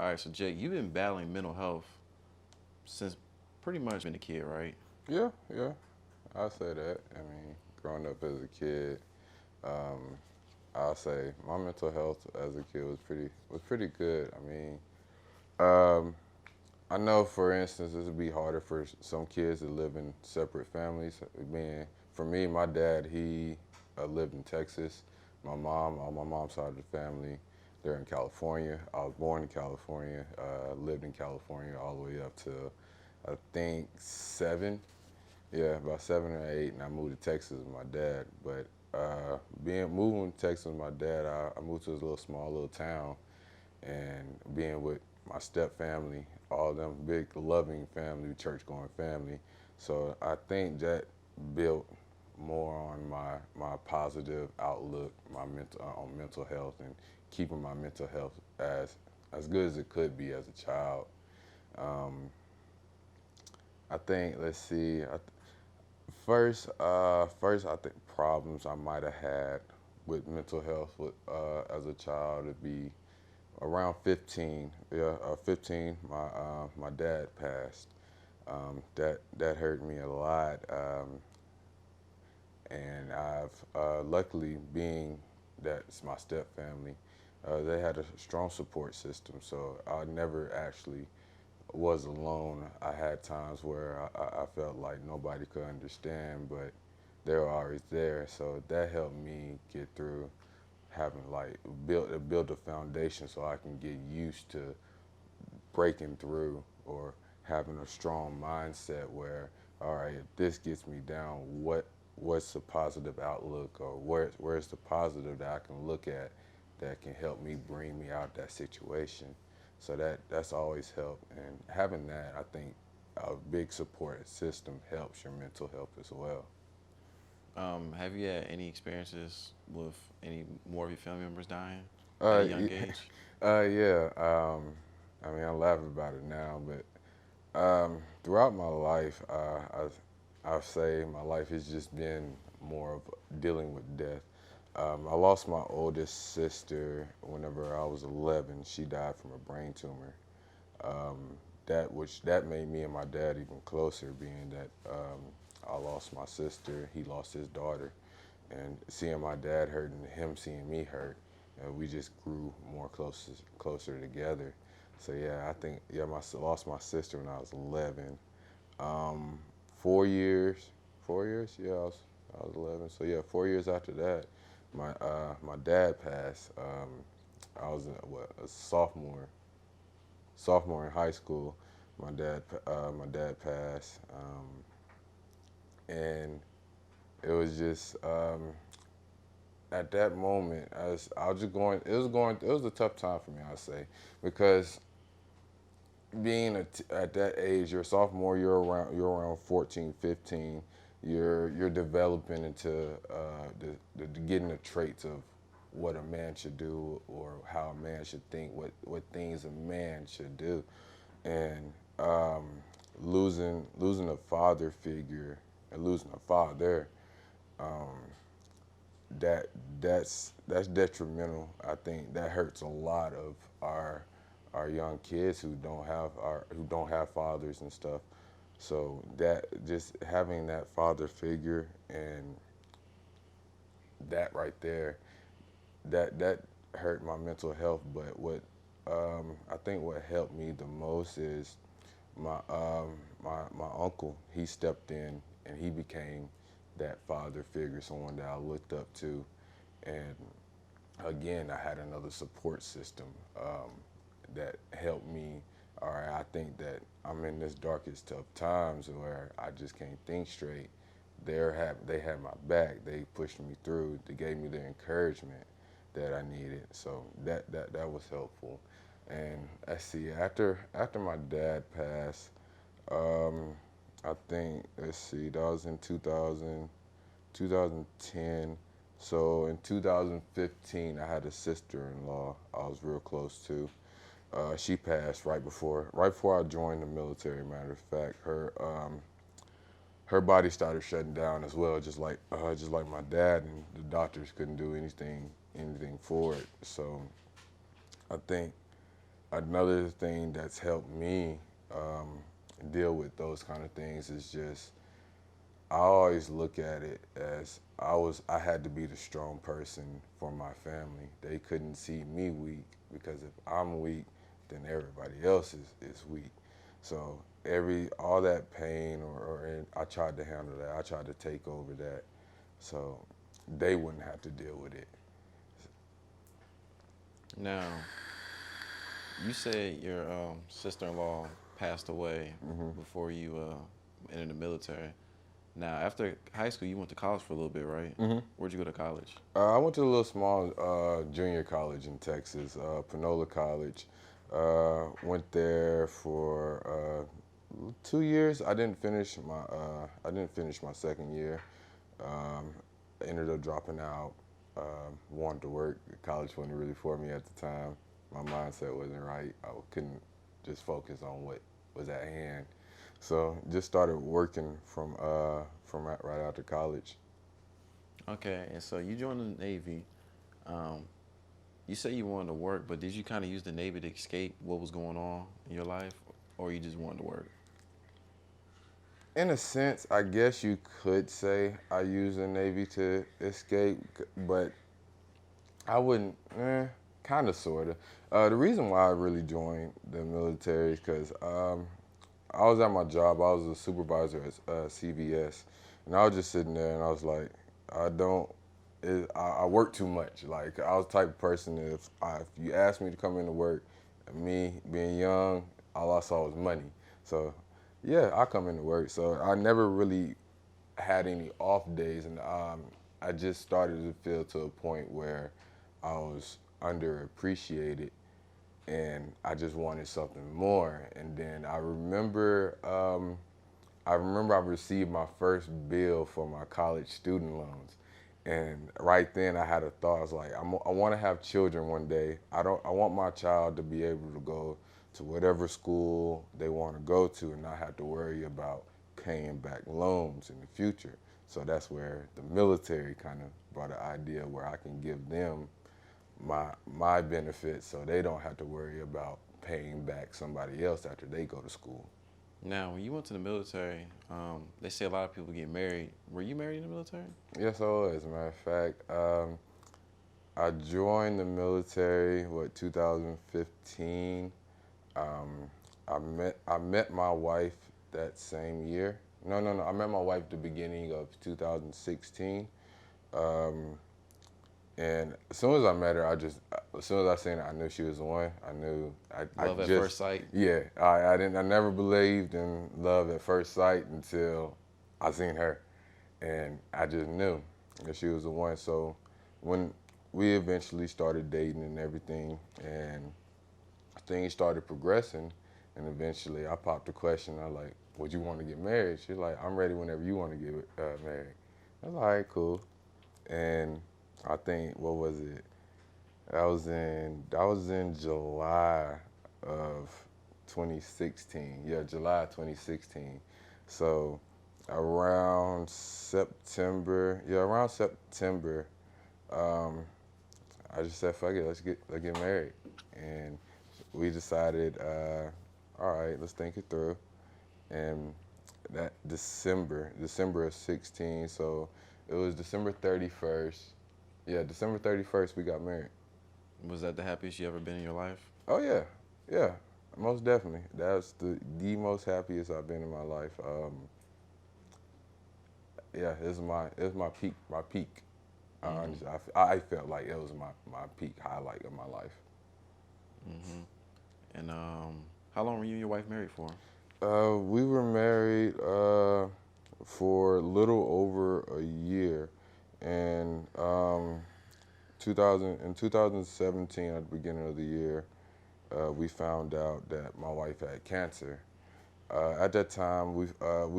All right, so Jake, you've been battling mental health since pretty much been a kid, right? Yeah, yeah, I'll say that. I mean, growing up as a kid, um, I'll say my mental health as a kid was pretty good. I mean, um, I know, for instance, it would be harder for some kids to live in separate families. Being for me, my dad, he lived in Texas. My mom, on my mom's side of the family, they're in California. I was born in California, lived in California all the way up to, I think, seven. Yeah, about 7 or 8, and I moved to Texas with my dad. But being moving to Texas with my dad, I moved to this little small little town, and being with my step family, all them big loving family, church going family. So I think that built more on my positive outlook, my mental on mental health, and keeping my mental health as good as it could be as a child. Um, I think let's see. First I think problems I might have had with mental health as a child would be around 15. Yeah, 15. My dad passed. That hurt me a lot, and I've luckily being that's my step family. They had a strong support system, so I never actually was alone. I had times where I felt like nobody could understand, but they were always there. So that helped me get through having like build a foundation so I can get used to breaking through or having a strong mindset where, all right, if this gets me down, what's the positive outlook, or where's the positive that I can look at that can help me bring me out that situation. So that's always helped, and having that, I think a big support system helps your mental health as well. Have you had any experiences with any more of your family members dying at a Uh, young age? yeah. I mean, I laugh about it now, but throughout my life, I'll say my life has just been more of dealing with death. I lost my oldest sister whenever I was 11. She died from a brain tumor. Um, that made me and my dad even closer, being that I lost my sister, he lost his daughter, and seeing my dad hurt and him seeing me hurt, we just grew more closer together. So yeah, I think yeah, lost my sister when I was 11. Um, 4 years, 4 years, yeah, I was 11. So yeah, 4 years after that, my dad passed. I was a sophomore in high school. My dad passed, and it was just at that moment, I was just going. It was a tough time for me, I'd say, because being at that age, you're a sophomore. You're around 14, 15. You're developing into the getting the traits of what a man should do, or how a man should think, what things a man should do, and losing a father figure and losing a father, um, that that's detrimental. I think that hurts a lot of our young kids who don't have fathers and stuff. So that just having that father figure, and that right there, that hurt my mental health. But what I think what helped me the most is my uncle. He stepped in and he became that father figure, someone that I looked up to, and again, I had another support system that helped me. All right, I think that I'm in this darkest of times where I just can't think straight. They had my back. They pushed me through. They gave me the encouragement that I needed. So that was helpful. And I see after my dad passed, um, I think let's see, that was in 2010. So in 2015, I had a sister-in-law I was real close to. She passed right before I joined the military. Matter of fact, her body started shutting down as well, just like my dad, and the doctors couldn't do anything for it. So I think another thing that's helped me deal with those kind of things is just I always look at it as I had to be the strong person for my family. They couldn't see me weak because if I'm weak, then everybody else is weak. So all that pain and I tried to handle that. I tried to take over that so they wouldn't have to deal with it. Now, you said your sister-in-law passed away before you entered the military. Now, after high school, you went to college for a little bit, right? Where'd you go to college? I went to a little small junior college in Texas, Panola College. Went there for 2 years. I didn't finish my second year. Ended up dropping out. Wanted to work. College wasn't really for me at the time. My mindset wasn't right. I couldn't just focus on what was at hand. So just started working from right after college. Okay, and so you joined the Navy. You say you wanted to work, but did you kind of use the Navy to escape what was going on in your life, or you just wanted to work? In a sense, I guess you could say I used the Navy to escape, but I wouldn't, kind of, sort of. The reason why I really joined the military is because I was at my job. I was a supervisor at CVS, and I was just sitting there, and I was like, I work too much. Like, I was the type of person, if you asked me to come into work, me being young, all I saw was money. So, yeah, I come into work. So I never really had any off days, and I just started to feel to a point where I was underappreciated, and I just wanted something more. And then I received my first bill for my college student loans, and right then I had a thought. I was like, I want to have children one day. I want my child to be able to go to whatever school they want to go to and not have to worry about paying back loans in the future. So that's where the military kind of brought an idea where I can give them my benefits so they don't have to worry about paying back somebody else after they go to school. Now, when you went to the military, they say a lot of people get married. Were you married in the military? Yes, I was. As a matter of fact, I joined the military, 2015. I met my wife that same year. No. I met my wife at the beginning of 2016. And as soon as I met her, as soon as I seen her, I knew she was the one. I knew. Love at first sight? Yeah, I never believed in love at first sight until I seen her. And I just knew that she was the one. So when we eventually started dating and everything, and things started progressing, and eventually I popped the question. I was like, would you want to get married? She's like, I'm ready whenever you want to get married. I was like, all right, cool. And I think, what was it? That was in July of 2016. Yeah, July 2016. So around September, I just said, fuck it, let's get married. And we decided, all right, let's think it through. And that December of 16, so it was December 31st. Yeah, December 31st, we got married. Was that the happiest you ever been in your life? Oh, yeah, most definitely. That's the most happiest I've been in my life. Yeah, it's my peak. I felt like it was my peak highlight of my life. And how long were you and your wife married for? We were married for a little over a year, and 2017, at the beginning of the year, we found out that my wife had cancer. At that time, we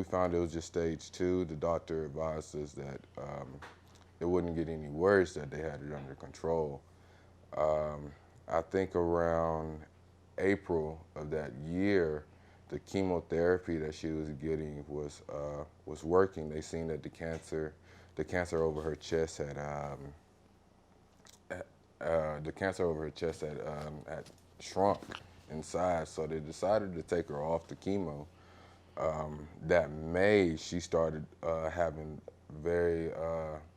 found it was just stage 2. The doctor advised us that it wouldn't get any worse, that they had it under control. I think around April of that year, the chemotherapy that she was getting was working. They seen that the cancer over her chest had had shrunk, inside. So they decided to take her off the chemo. That May, she started having very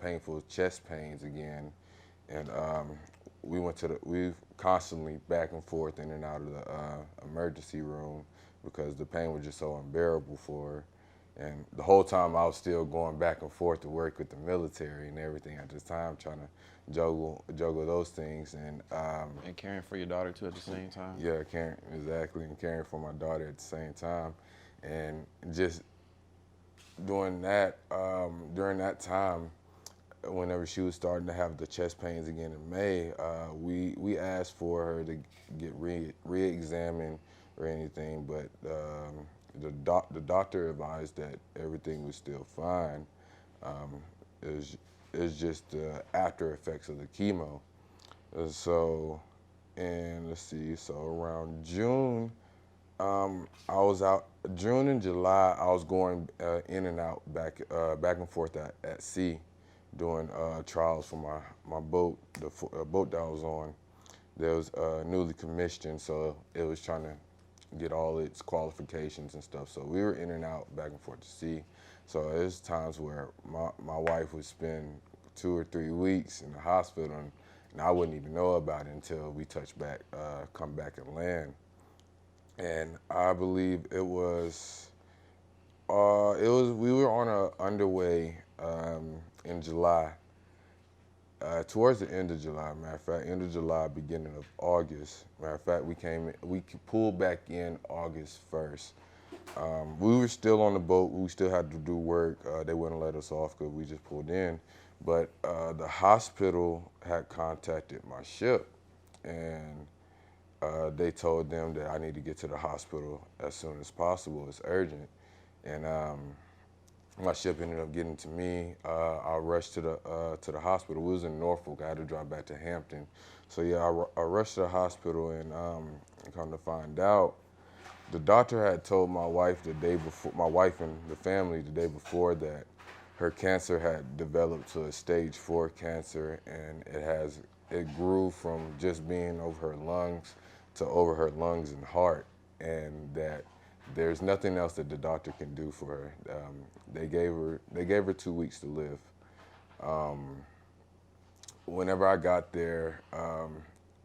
painful chest pains again, and we've constantly back and forth in and out of the emergency room because the pain was just so unbearable for her. And the whole time I was still going back and forth to work with the military and everything at this time, trying to juggle those things. And caring for your daughter too at the same time. Yeah, exactly, and caring for my daughter at the same time, and just doing that during that time. Whenever she was starting to have the chest pains again in May, we asked for her to get re-examined or anything, but the doctor advised that everything was still fine. It's just the after effects of the chemo. So, and let's see, so around June, I was out. June and July, I was going in and out back and forth at sea, doing trials for my boat, the boat that I was on. That was newly commissioned, so it was trying to get all its qualifications and stuff. So we were in and out back and forth to sea. So there's times where my wife would spend 2 or 3 weeks in the hospital, and I wouldn't even know about it until we come back and land. And I believe we were on a underway in July, towards the end of July. Matter of fact, end of July, beginning of August. Matter of fact, we pulled back in August 1st. We were still on the boat. We still had to do work. They wouldn't let us off because we just pulled in. But the hospital had contacted my ship, and they told them that I need to get to the hospital as soon as possible. It's urgent. And my ship ended up getting to me. I rushed to the hospital. We was in Norfolk. I had to drive back to Hampton. So yeah, I rushed to the hospital, and come to find out, the doctor had told my wife the day before, my wife and the family the day before, that her cancer had developed to a stage 4 cancer, and it grew from just being over her lungs to over her lungs and heart, and that there's nothing else that the doctor can do for her. They gave her 2 weeks to live. Whenever I got there,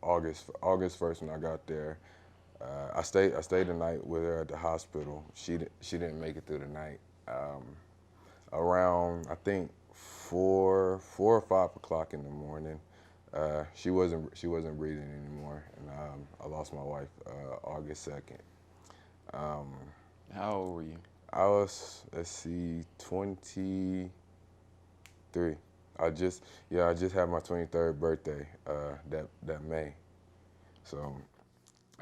August 1st when I got there, I stayed the night with her at the hospital. She didn't make it through the night. Around, I think, 4 or 5 o'clock in the morning, she wasn't breathing anymore, and I lost my wife August 2nd. How old were you? I was, 23. I just had my 23rd birthday that May. So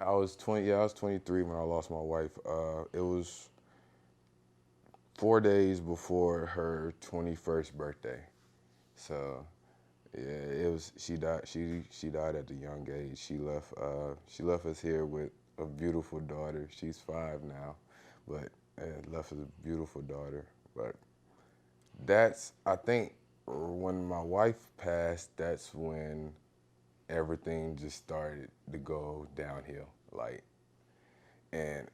I was 23 when I lost my wife. It was 4 days before her 21st birthday. So yeah, it was. She died. She died at a young age. She left us here with a beautiful daughter. She's 5 now, but left us a beautiful daughter. But I think when my wife passed, that's when everything just started to go downhill. And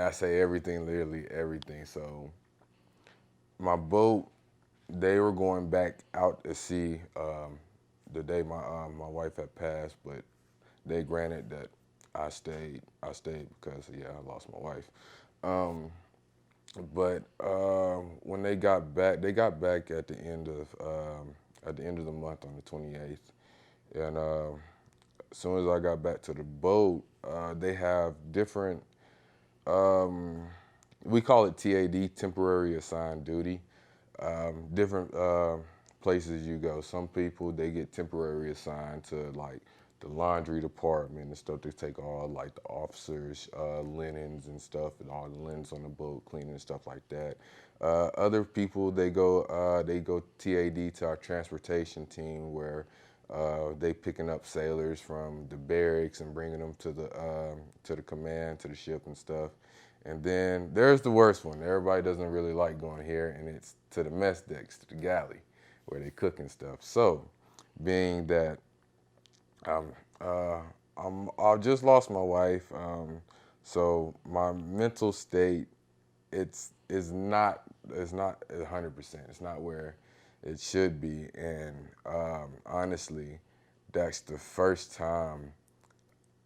I say everything, literally everything. So my boat, they were going back out to sea the day my wife had passed, but they granted that I stayed because I lost my wife. But when they got back at the end of the month on the 28th, and as soon as I got back to the boat, they have different. We call it TAD, temporary assigned duty. Different places you go. Some people, they get temporary assigned to like the laundry department and stuff. They take all like the officers' linens and stuff, and all the linens on the boat, cleaning and stuff like that. Other people, they go TAD to our transportation team, where they picking up sailors from the barracks and bringing them to the command, to the ship and stuff. And then there's the worst one. Everybody doesn't really like going here, and it's to the mess decks, to the galley, where they cook and stuff. So, being that I just lost my wife, so my mental state it's not 100%. It's not where it should be, and honestly, that's the first time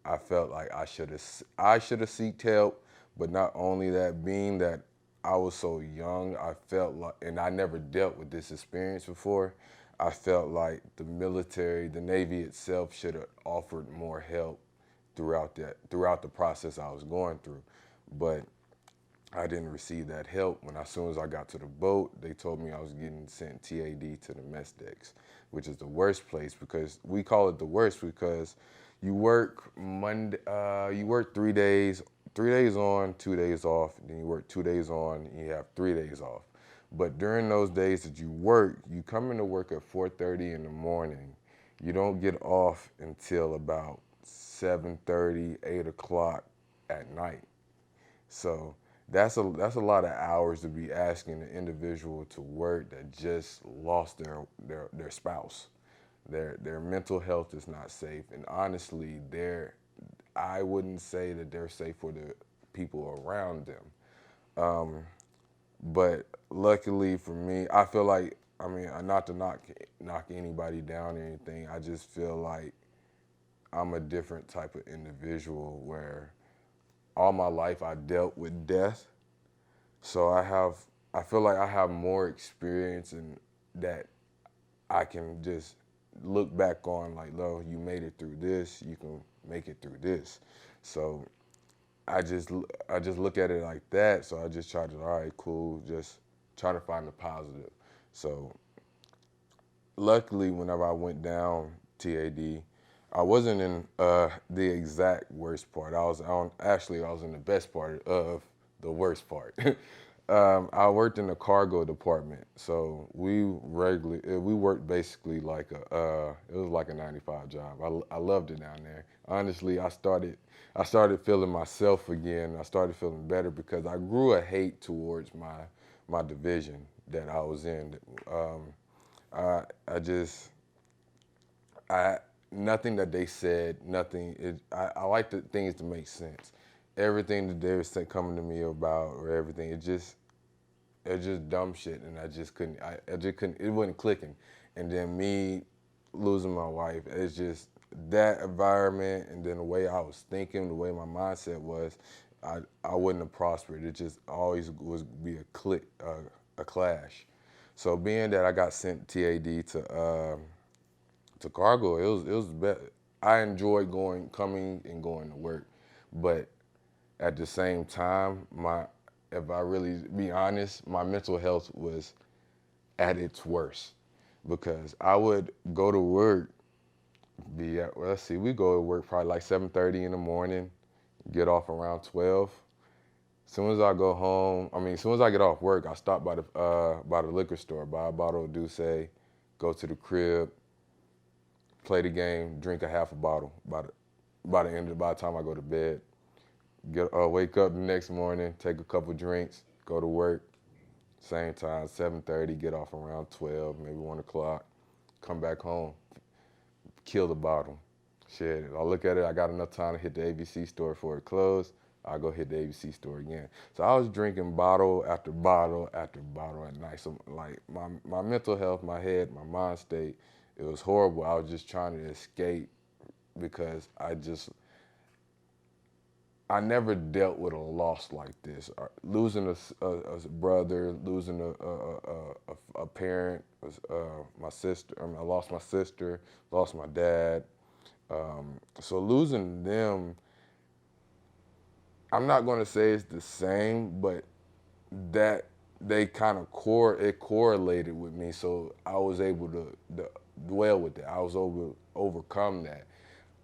I felt like I should have seeked help. But not only that, being that I was so young, I felt like, and I never dealt with this experience before. I felt like the military, the Navy itself, should have offered more help throughout the process I was going through. But I didn't receive that help. As soon as I got to the boat, they told me I was getting sent TAD to the mess decks, which is the worst place, because we call it the worst because you work Monday, you work 3 days on, 2 days off, then you work 2 days on, and you have 3 days off. But during those days that you work, you come into work at 4:30 in the morning. You don't get off until about 7:30, 8 o'clock at night. So that's a lot of hours to be asking an individual to work that just lost their spouse. Their mental health is not safe, and honestly, I wouldn't say that they're safe for the people around them. But luckily for me, I feel like, I mean, not to knock anybody down or anything. I just feel like I'm a different type of individual where all my life I dealt with death. So I feel like I have more experience in that I can just look back on, like, "Lo, you made it through this, you can make it through this." So I just look at it like that. So I just try to, all right, cool, just try to find the positive. So luckily, whenever I went down TAD, I wasn't in the exact worst part. I was in the best part of the worst part. I worked in the cargo department, so we worked basically like it was like a 9 to 5 job. I loved it down there. Honestly, I started feeling myself again. I started feeling better because I grew a hate towards my division that I was in. I just I nothing that they said, nothing. I like the things to make sense. Everything that they were coming to me about, or everything, it just dumb shit, and I just couldn't. It wasn't clicking. And then me losing my wife, it's just that environment, and then the way I was thinking, the way my mindset was, I wouldn't have prospered. It just always was be a clash. So being that I got sent TAD to cargo, it was better. I enjoyed coming and going to work, but at the same time, if I really be honest, my mental health was at its worst, because I would go to work, let's see, we go to work probably like 7:30 in the morning, get off around 12. As soon as I get off work, I stop by the liquor store, buy a bottle of Douce, go to the crib, play the game, drink a half a bottle. By the time I go to bed, wake up the next morning, take a couple drinks, go to work, same time, 7:30, get off around 12, maybe 1 o'clock, come back home, kill the bottle. Shit, I look at it, I got enough time to hit the ABC store before it closed. I go hit the ABC store again. So I was drinking bottle after bottle after bottle at night. So like my mental health, my head, my mind state, it was horrible. I was just trying to escape because I never dealt with a loss like this. Losing a brother, losing a parent, my sister. I lost my sister, lost my dad. So losing them, I'm not going to say it's the same, but that they kind of it correlated with me. So I was able to dwell with that. I was able to overcome that.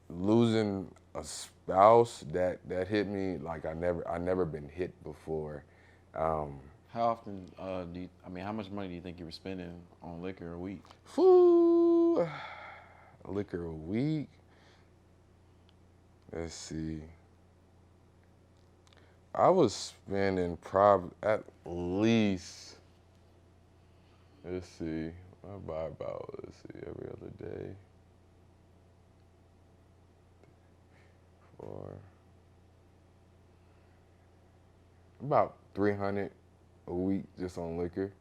Losing a spouse, that hit me like I never been hit before. How often how much money do you think you were spending on liquor a week? Foo, liquor a week. Let's see. I was spending probably at least. Let's see. I buy about, every other day. for about 300 a week just on liquor.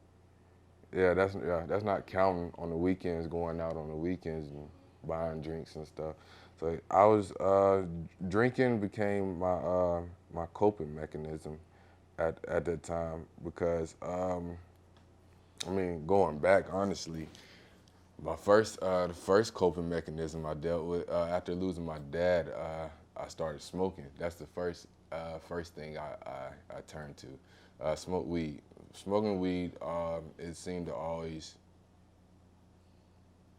Yeah, that's not counting on the weekends, going out on the weekends and buying drinks and stuff. So I was drinking became my coping mechanism at that time because I mean, going back honestly, the first coping mechanism I dealt with after losing my dad, I started smoking. That's the first thing I turned to. Smoke weed. Smoking weed, it seemed to always,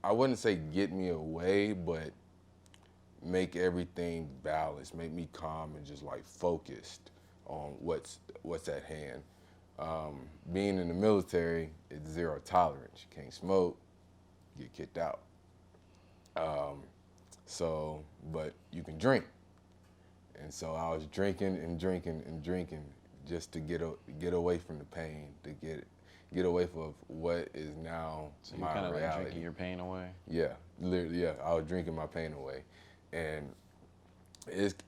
I wouldn't say get me away, but make everything balanced, make me calm and just like focused on what's at hand. Being in the military, it's zero tolerance. You can't smoke, get kicked out. But you can drink. And so I was drinking and drinking and drinking just to get away from the pain, to get away from what is now So you my kind of like reality. drinking your pain away? Yeah, literally, yeah. I was drinking my pain away. And it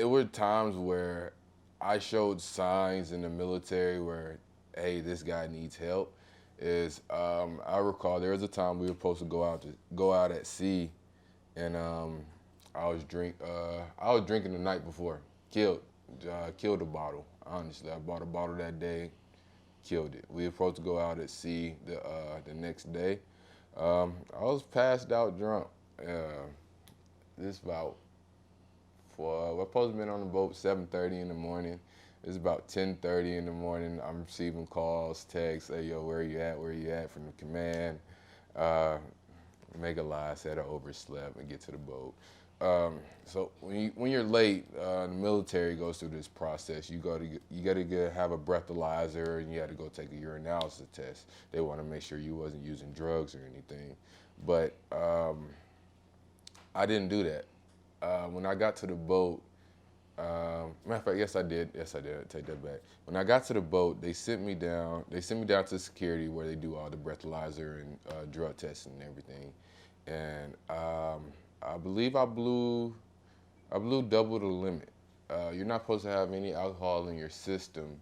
were times where I showed signs in the military where, hey, this guy needs help. I recall there was a time we were supposed to go out at sea, and I was drinking the night before, killed a bottle. Honestly, I bought a bottle that day, killed it. We were supposed to go out at sea the next day. I was passed out drunk. This about we're supposed to have been on the boat 7:30 in the morning. It's about 10:30 in the morning. I'm receiving calls, texts, hey, yo, where you at? Where you at? From the command. Make a lie, said I overslept and get to the boat. So when you're late, the military goes through this process. You got to have a breathalyzer, and you had to go take a urinalysis test. They want to make sure you wasn't using drugs or anything. But I didn't do that. When I got to the boat, matter of fact, yes I did. I take that back. When I got to the boat, they sent me down to security where they do all the breathalyzer and drug testing and everything. And I believe I blew double the limit. You're not supposed to have any alcohol in your system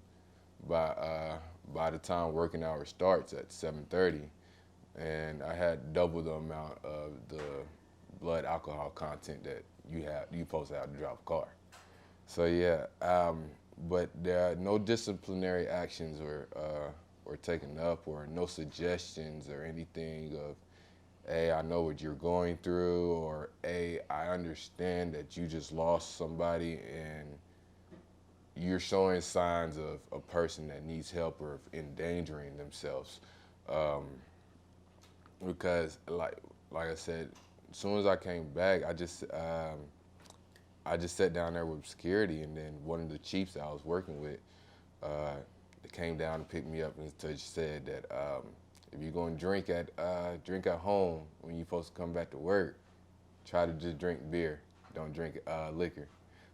by the time working hour starts at 7:30, and I had double the amount of the blood alcohol content that you supposed to have to drive a car. So yeah, but there are no disciplinary actions or taken up, or no suggestions or anything of, hey, I know what you're going through, or hey, I understand that you just lost somebody and you're showing signs of a person that needs help or endangering themselves. Because like I said, as soon as I came back, I just sat down there with security, and then one of the chiefs that I was working with, they came down and picked me up and just said that if you're going to drink at home when you're supposed to come back to work, try to just drink beer. Don't drink liquor.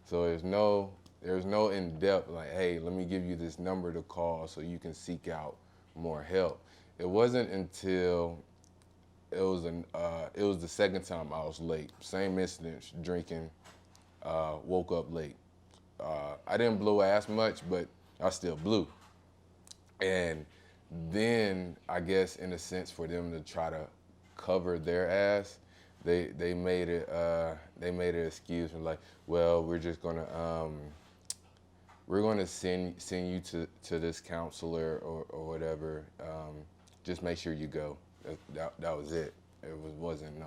So there's no in depth like, hey, let me give you this number to call so you can seek out more help. It wasn't until it was the second time I was late. Same incident, drinking. Woke up late. I didn't blow as much, but I still blew. And then I guess in a sense for them to try to cover their ass, they made it an excuse and like, well, we're gonna send you to this counselor or whatever. Just make sure you go. That was it. It wasn't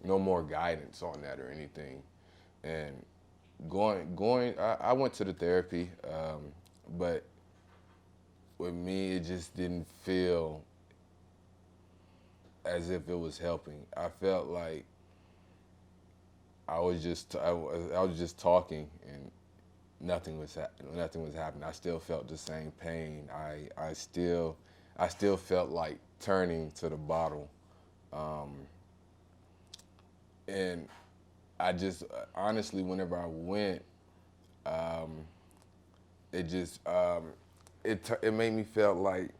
no more guidance on that or anything. And I went to the therapy, but with me, it just didn't feel as if it was helping. I felt like I was just talking and nothing was happening. I still felt the same pain. I still felt like turning to the bottle. And I just, honestly, whenever I went, it made me feel like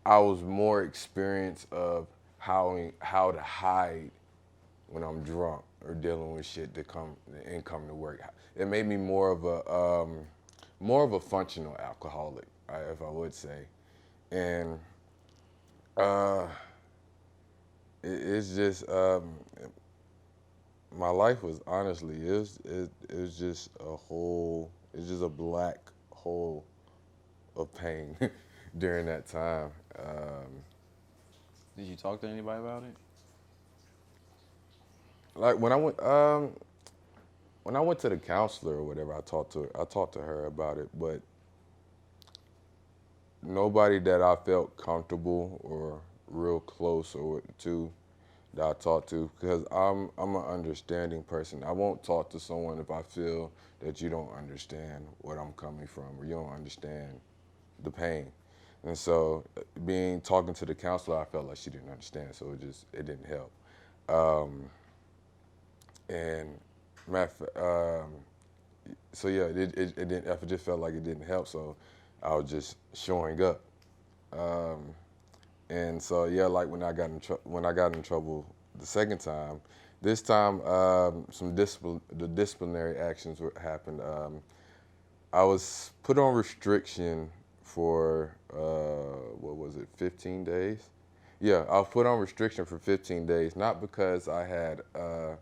I was more experienced of how to hide when I'm drunk or dealing with shit that come to work. It made me more of a functional alcoholic, if I would say, and uh, it's just my life was honestly it was just a hole. It's just a black hole of pain during that time. Did you talk to anybody about it? Like when I went to the counselor or whatever, I talked to her about it, but nobody that I felt comfortable or real close or to that I talk to, because I'm an understanding person. I won't talk to someone if I feel that you don't understand what I'm coming from or you don't understand the pain. And so talking to the counselor, I felt like she didn't understand, so it didn't help. Um, and so yeah, it didn't. I just felt like it didn't help, so I was just showing up. Um, And so yeah, like when I got in trouble the second time, this time the disciplinary actions happened. I was put on restriction for what was it, 15 days? Yeah, I was put on restriction for 15 days, not because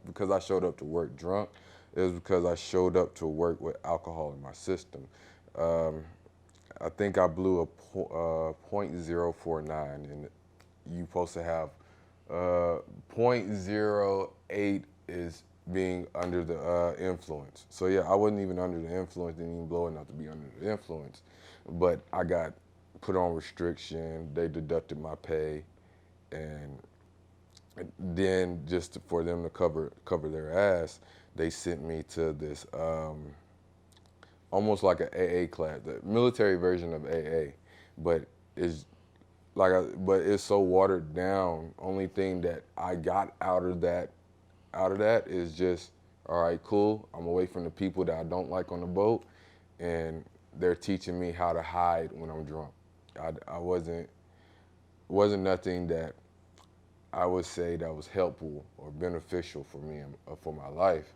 because I showed up to work drunk. It was because I showed up to work with alcohol in my system. Um, I think I blew a .049, and you supposed to have .08 is being under the influence. So yeah, I wasn't even under the influence, didn't even blow enough to be under the influence. But I got put on restriction. They deducted my pay, and then just for them to cover their ass, they sent me to this almost like an AA class, the military version of AA, but it's but it's so watered down. Only thing that I got out of that is just, all right, cool. I'm away from the people that I don't like on the boat, and they're teaching me how to hide when I'm drunk. I wasn't nothing that I would say that was helpful or beneficial for me and for my life,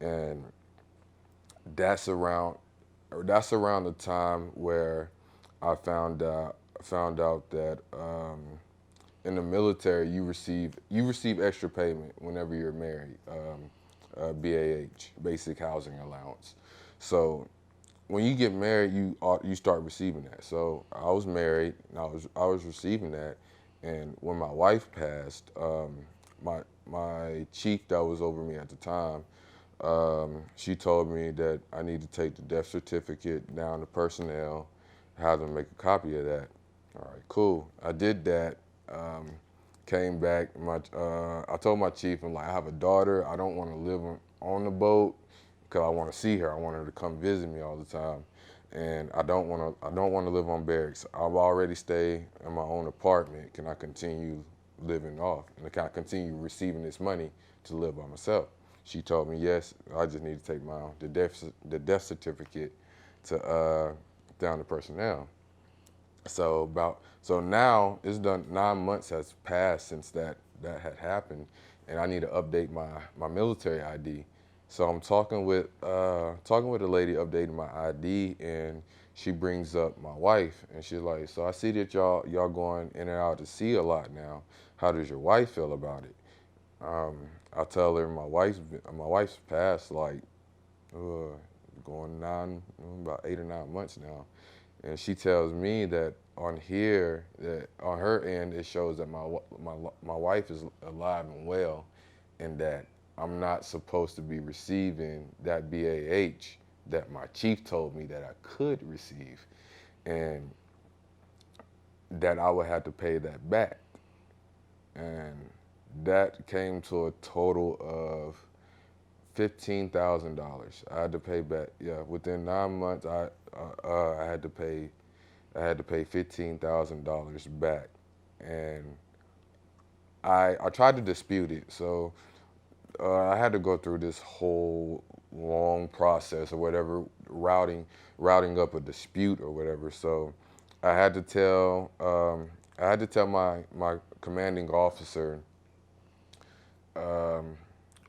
and that's around that's around the time where I found out that in the military you receive extra payment whenever you're married, BAH, basic housing allowance. So when you get married, you start receiving that. So I was married and I was receiving that, and when my wife passed, my chief that was over me at the time, she told me that I need to take the death certificate down to personnel, have them make a copy of that. All right, cool. I did that. Um, Came back. I told my chief, I'm like, I have a daughter. I don't want to live on the boat because I want to see her. I want her to come visit me all the time, and I don't want to live on barracks. I've already stayed in my own apartment. Can I continue living off? And can I continue receiving this money to live by myself? She told me yes. I just need to take the death certificate to down to personnel. So now it's done. 9 months has passed since that had happened, and I need to update my military ID. So I'm talking with a lady updating my ID, and she brings up my wife, and she's like, "So I see that y'all going in and out to sea a lot now. How does your wife feel about it?" Um, I tell her my wife's passed like uh, going about 8 or 9 months now. And she tells me that that on her end, it shows that my wife is alive and well, and that I'm not supposed to be receiving that BAH that my chief told me that I could receive, and that I would have to pay that back. And that came to a total of $15,000. I had to pay back. Yeah, within 9 months, I had to pay. I had to pay $15,000 back, and I tried to dispute it. So I had to go through this whole long process or whatever, routing up a dispute or whatever. So I had to tell my commanding officer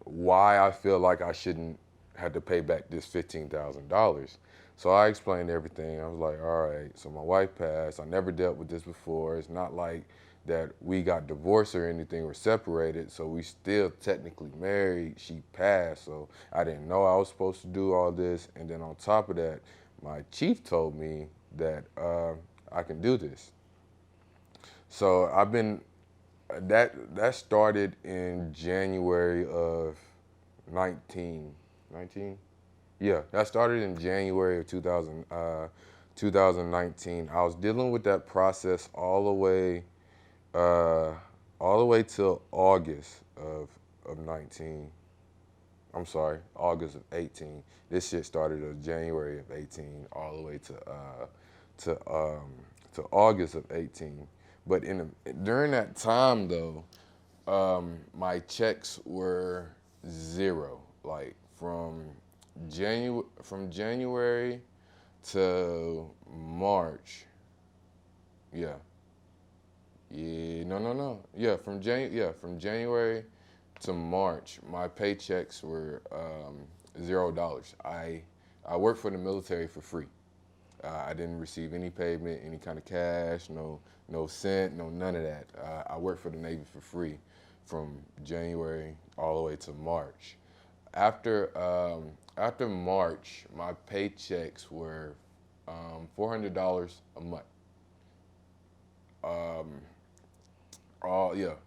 why I feel like I shouldn't have to pay back this $15,000. So I explained everything. I was like, all right, so my wife passed. I never dealt with this before. It's not like that we got divorced or anything or separated. So we still technically married. She passed. So I didn't know I was supposed to do all this. And then on top of that, my chief told me that I can do this. So I've been that started in January of 19. Yeah, that started in January of 2019. I was dealing with that process uh, all the way till August of 19. I'm sorry, August of 18. This shit started in January of 18, all the way to to August of 18. But during that time though, my checks were zero. Like January to March. Yeah. Yeah, no. Yeah, from January to March, my paychecks were $0. I worked for the military for free. I didn't receive any payment, any kind of cash, no cent, no none of that. I worked for the Navy for free from January all the way to March. After March, my paychecks were $400 a month. Um, I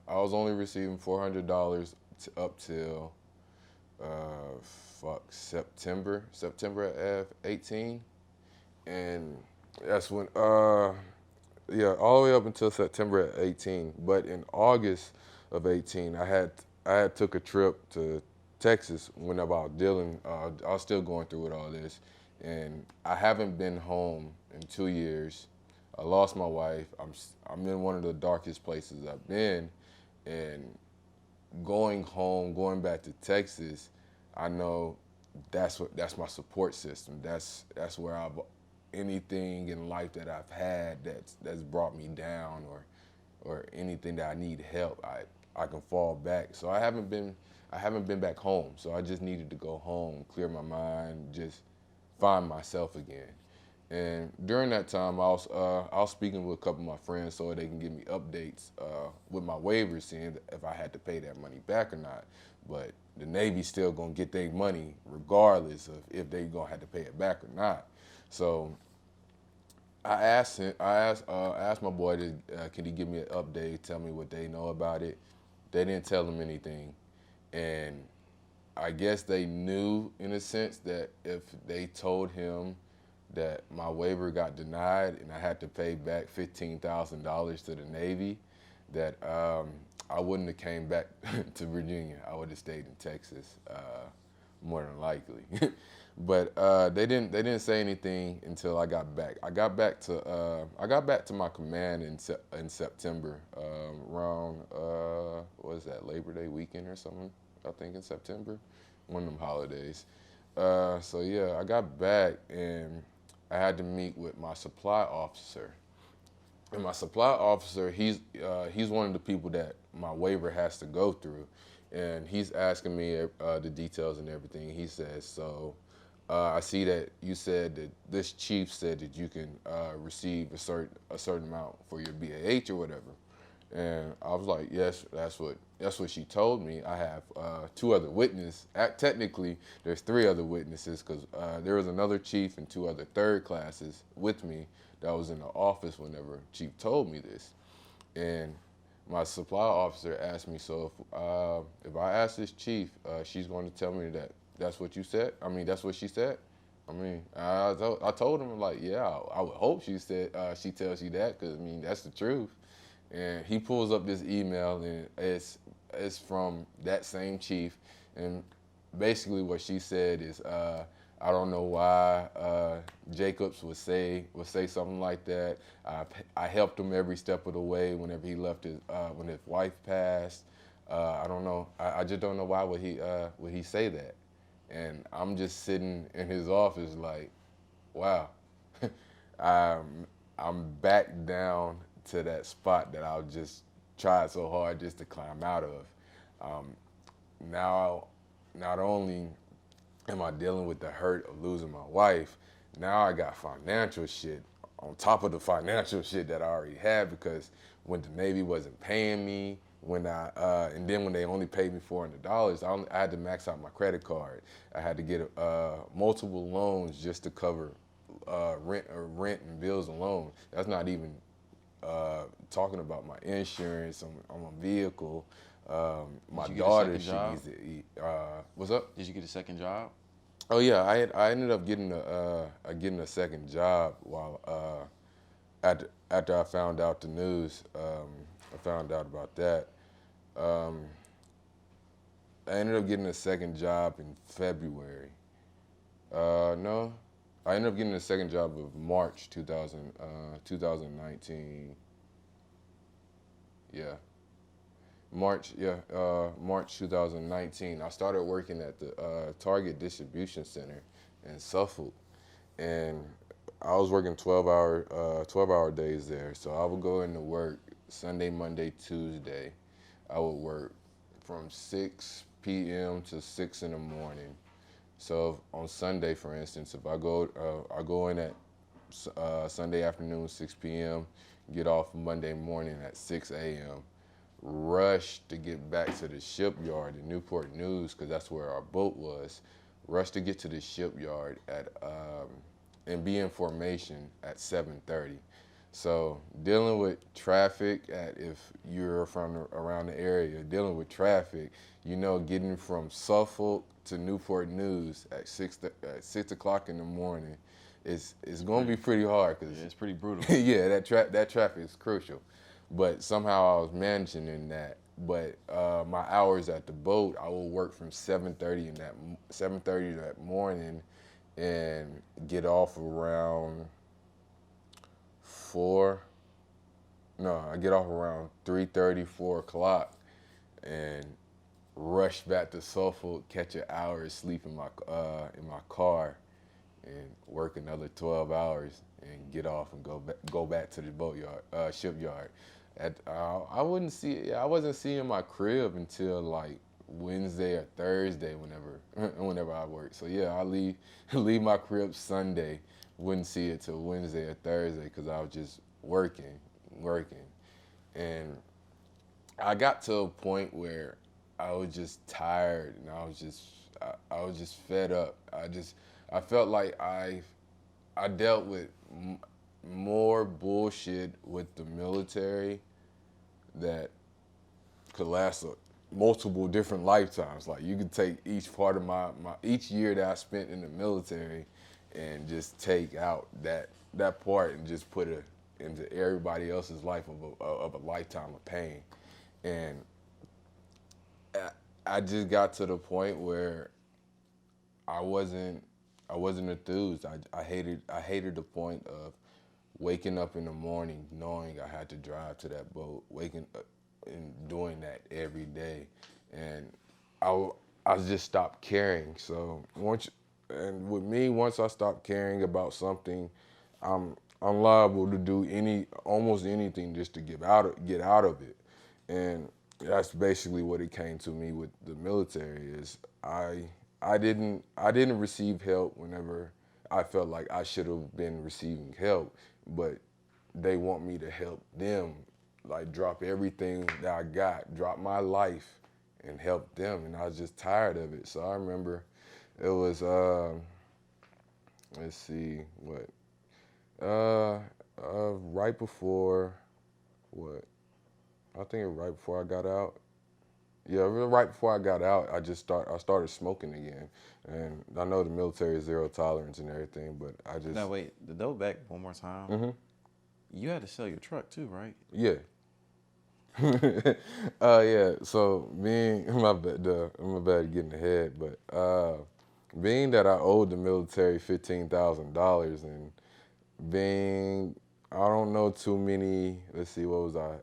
was only receiving $400 up till September of 18, and that's when all the way up until September of 18. But in August of 18, I had took a trip to Texas whenever I was dealing. I was still going through with all this, and I haven't been home in 2 years. I lost my wife. I'm in one of the darkest places I've been, and going home, going back to Texas, I know that's my support system. That's where anything in life that I've had that's brought me down or anything that I need help, I can fall back. So I haven't been back home. So I just needed to go home, clear my mind, just find myself again. And during that time, I was speaking with a couple of my friends so they can give me updates with my waivers, seeing if I had to pay that money back or not. But the Navy's still gonna get their money regardless of if they gonna have to pay it back or not. So I asked my boy can he give me an update, tell me what they know about it. They didn't tell him anything, and I guess they knew in a sense that if they told him that my waiver got denied and I had to pay back $15,000 to the Navy, that I wouldn't have came back to Virginia. I would have stayed in Texas, more than likely. But they didn't say anything until I got back. I got back to my command in September, around what is that, Labor Day weekend or something? I think in September, one of them holidays. So yeah, I got back and I had to meet with my supply officer. And my supply officer, he's one of the people that my waiver has to go through, and he's asking me the details and everything. He says, so I see that you said that this chief said that you can receive a certain amount for your BAH or whatever. And I was like, yes, that's what she told me. I have two other witnesses. Technically, there's three other witnesses because there was another chief and two other third classes with me that was in the office whenever chief told me this. And my supply officer asked me, so if I ask this chief, she's going to tell me that that's what you said? I mean, that's what she said? I mean, I told him, like, yeah, I would hope she tells you that because, I mean, that's the truth. And he pulls up this email, and it's from that same chief. And basically what she said is, I don't know why Jacobs would say something like that. I helped him every step of the way whenever he left when his wife passed. I don't know. I just don't know why would he say that. And I'm just sitting in his office like, wow, I'm back down to that spot that I just tried so hard just to climb out of. now, not only am I dealing with the hurt of losing my wife, now I got financial shit on top of the financial shit that I already had because when the Navy wasn't paying me, and then when they only paid me $400, I had to max out my credit card. I had to get multiple loans just to cover rent and bills alone. That's not even talking about my insurance on my vehicle. My daughter, she needs to eat. What's up? Did you get a second job? Oh yeah, I ended up getting a second job while after I found out the news. I found out about that. I ended up getting a second job in February. No, I ended up getting a second job of March 2019. Yeah. March 2019. I started working at the Target Distribution Center in Suffolk, and I was working 12-hour days there. So I would go into work Sunday, Monday, Tuesday. I would work from 6 p.m. to 6 in the morning. So on Sunday, for instance, if I go in at Sunday afternoon, 6 p.m., get off Monday morning at 6 a.m., rush to get back to the shipyard in Newport News, because that's where our boat was. Rush to get to the shipyard and be in formation at 7:30. So dealing with traffic, if you're from around the area, dealing with traffic, getting from Suffolk to Newport News at 6 o'clock in the morning, it's going to be pretty hard. Cause it's pretty brutal. yeah, that traffic is crucial. But somehow I was managing in that. But my hours at the boat, I will work from 7:30 that morning, and get off around 4. No, I get off around 3:30, 4 o'clock, and rush back to Suffolk, catch an hour of sleep in my car, and work another 12 hours, and get off and go back to the shipyard. I wasn't seeing my crib until like Wednesday or Thursday whenever I work. So yeah, I leave my crib Sunday, wouldn't see it till Wednesday or Thursday because I was just working, and I got to a point where I was just tired, and I was just fed up. I felt like I dealt with more bullshit with the military that could last multiple different lifetimes. Like you could take each part of each year that I spent in the military and just take out that part and just put it into everybody else's life of a lifetime of pain. And I just got to the point where I wasn't enthused. I hated the point of waking up in the morning knowing I had to drive to that boat, waking up and doing that every day, and I just stopped caring. So once I stopped caring about something, I'm liable to do almost anything just to get out of it, and that's basically what it came to me with the military. Is I didn't receive help whenever I felt like I should have been receiving help, but they want me to help them, like drop everything that I got, drop my life and help them, and I was just tired of it. So I remember it was let's see what right before I think right before I got out. Yeah, right before I got out, I started smoking again, and I know the military is zero tolerance and everything, but I just. Now wait, the double back one more time. Mm-hmm. You had to sell your truck too, right? Yeah. Yeah. So I'm bad getting ahead, but being that I owed the military $15,000, and I don't know too many. Let's see, what was I?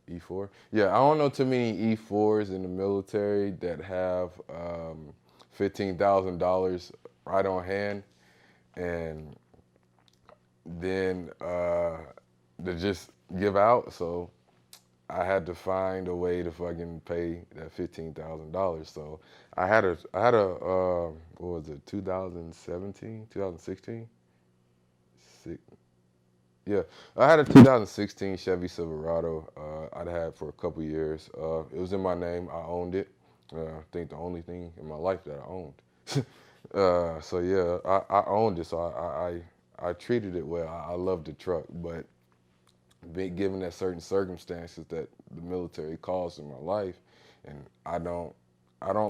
E4? Yeah, I don't know too many E4s in the military that have $15,000 right on hand, and then to just give out. So I had to find a way to fucking pay that $15,000. So I had a what was it, 2017, 2016? Yeah, I had a 2016 Chevy Silverado. I'd had for a couple years. It was in my name. I owned it. I think the only thing in my life that I owned. So yeah, I owned it. So I treated it well. I loved the truck, but being given that certain circumstances that the military caused in my life, and I don't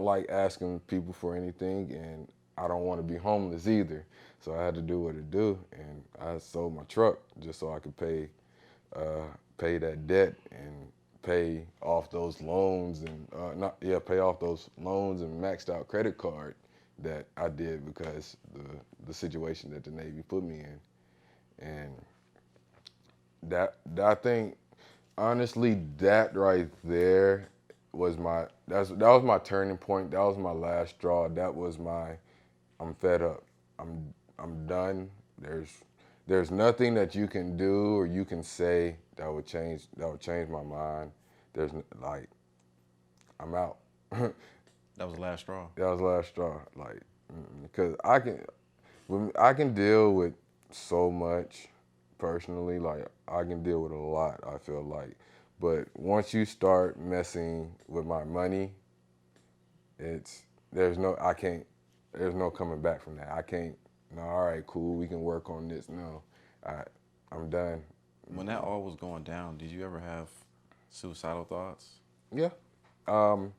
like asking people for anything, and I don't want to be homeless either. So I had to do what it do, and I sold my truck just so I could pay that debt and pay off those loans and not yeah pay off those loans and maxed out credit card that I did because the situation that the Navy put me in, and that I think honestly that right there was that was my turning point. That was my last straw. That was my I'm fed up. I'm done. There's nothing that you can do or you can say that would change my mind. Like I'm out. That That was the last straw. was the last straw. Like because I can deal with so much personally. Like I can deal with a lot. I feel like, but once you start messing with my money, it's there's no I can't there's no coming back from that. I can't. No, all right, cool. We can work on this. No, I I'm done. When that all was going down, did you ever have suicidal thoughts? Yeah, um,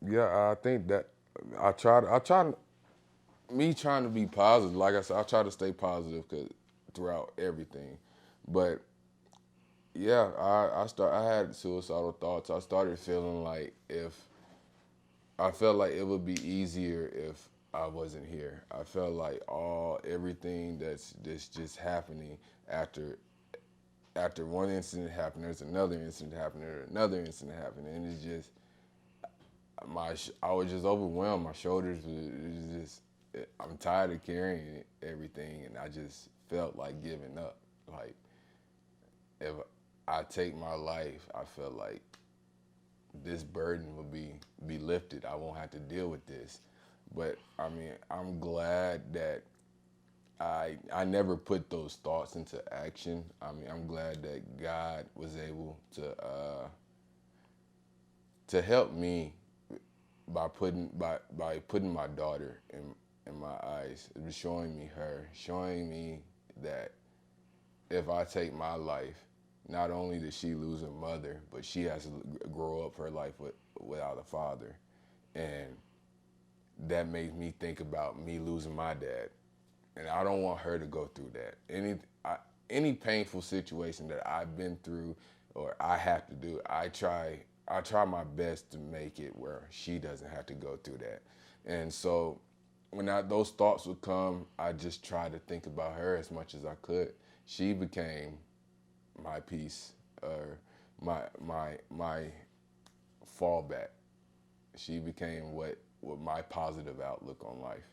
yeah. I think that I try me trying to be positive. Like I said, I try to stay positive throughout everything. But yeah, I had suicidal thoughts. I started feeling like if I felt like it would be easier if I wasn't here. I felt like everything that's just happening after one incident happened, there's another incident happening, there's another incident happening, and it's just I was just overwhelmed. My shoulders was just I'm tired of carrying everything, and I just felt like giving up. Like if I take my life, I felt like this burden will be lifted. I won't have to deal with this. But I mean, I'm glad that I never put those thoughts into action. I mean, I'm glad that God was able to help me by putting my daughter in my eyes. It was showing me her, showing me that if I take my life, not only does she lose her mother, but she has to grow up her life without a father. And that made me think about me losing my dad. And I don't want her to go through that. Any painful situation that I've been through or I have to do, I try my best to make it where she doesn't have to go through that. And so when those thoughts would come, I just tried to think about her as much as I could. She became my peace or my fallback. She became what my positive outlook on life.